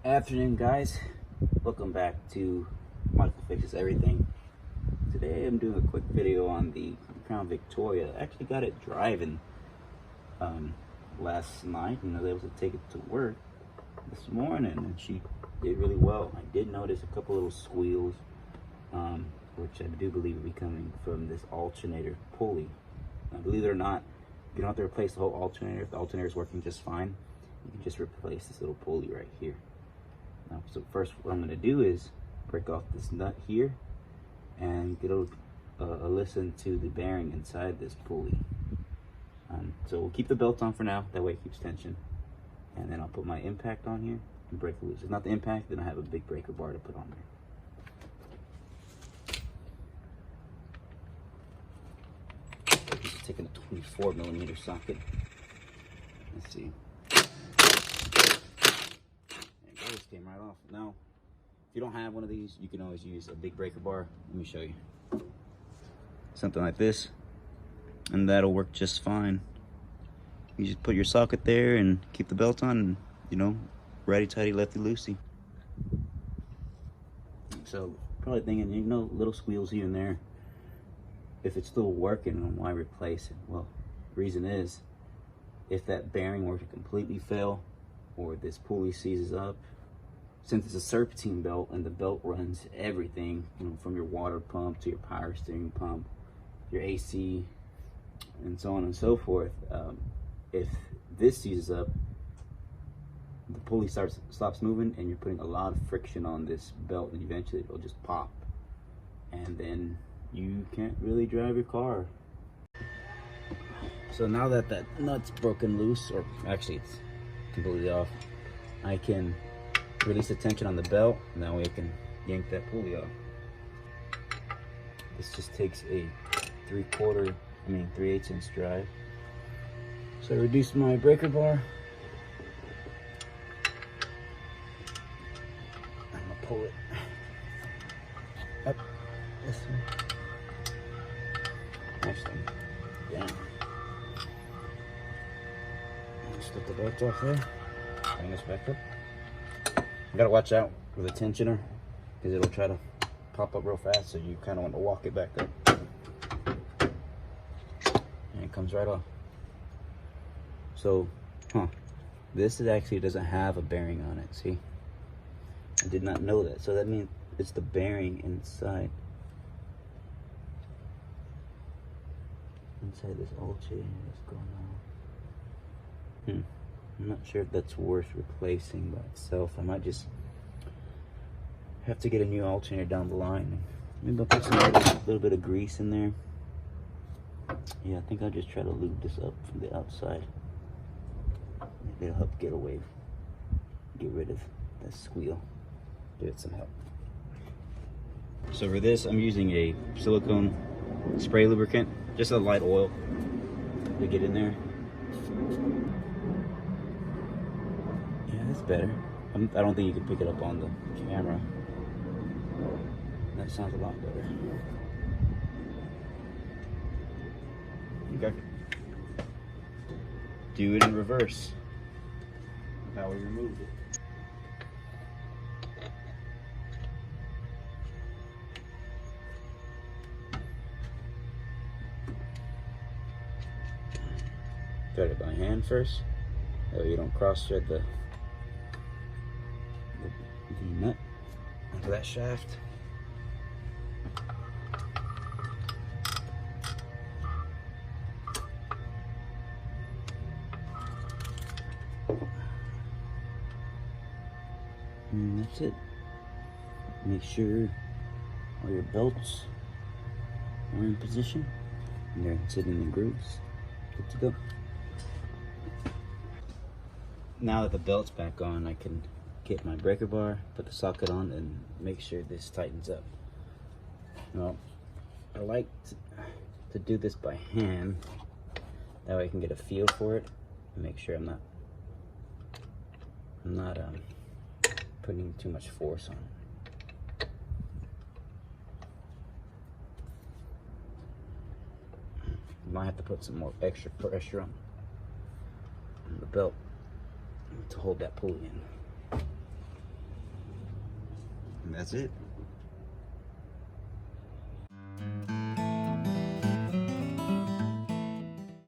Afternoon, guys. Welcome back to Michael Fixes Everything. Today I'm doing a quick video on the Crown Victoria. I actually got it driving last night, and I was able to take it to work this morning, and she did really well. I did notice a couple little squeals, which I do believe are coming from this alternator pulley. Now, believe it or not, you don't have to replace the whole alternator. If the alternator is working just fine, you can just replace this little pulley right here. Now, so first what I'm going to do is break off this nut here and get a listen to the bearing inside this pulley. So we'll keep the belt on for now, that way it keeps tension. And then I'll put my impact on here and break it loose. If not the impact, then I have a big breaker bar to put on there. So just taking a 24mm socket. Let's see. This came right off. Now, if you don't have one of these, you can always use a big breaker bar. Let me show you. Something like this, and that'll work just fine. You just put your socket there and keep the belt on, and you know, righty tighty, lefty loosey. So probably thinking, you know, little squeals here and there. If it's still working, why replace it? Well, the reason is, if that bearing were to completely fail, or this pulley seizes up, since it's a serpentine belt and the belt runs everything, you know, from your water pump to your power steering pump, your AC, and so on and so forth, if this seizes up, the pulley stops moving, and you're putting a lot of friction on this belt, and eventually it'll just pop, and then you can't really drive your car. So now that that nut's broken loose, or actually it's completely off, I can release the tension on the belt, and that way I can yank that pulley off. This just takes a 3/8 inch drive. So I reduce my breaker bar. I'm gonna pull it up this way. Actually, down. Just let the belt off there. Bring this back up. You gotta watch out with a tensioner, because it'll try to pop up real fast, so you kind of want to walk it back up. And it comes right off. So, this actually doesn't have a bearing on it, see? I did not know that, so that means it's the bearing inside this alternator that's going on. I'm not sure if that's worth replacing by itself. I might just have to get a new alternator down the line. Maybe I'll put a little bit of grease in there. Yeah, I think I'll just try to lube this up from the outside. Maybe it'll help get rid of that squeal. Give it some help. So for this, I'm using a silicone spray lubricant, just a light oil to get in there. That's better. I don't think you can pick it up on the camera. That sounds a lot better. Okay. Do it in reverse. How we removed it. Thread it by hand first, so you don't cross thread the nut onto that shaft. And that's it. Make sure all your belts are in position and they're sitting in the grooves. Good to go. Now that the belt's back on, I can get my breaker bar, put the socket on, and make sure this tightens up. Well, I like to do this by hand. That way I can get a feel for it and make sure I'm not putting too much force on it. You might have to put some more extra pressure on the belt to hold that pulley in. And that's it.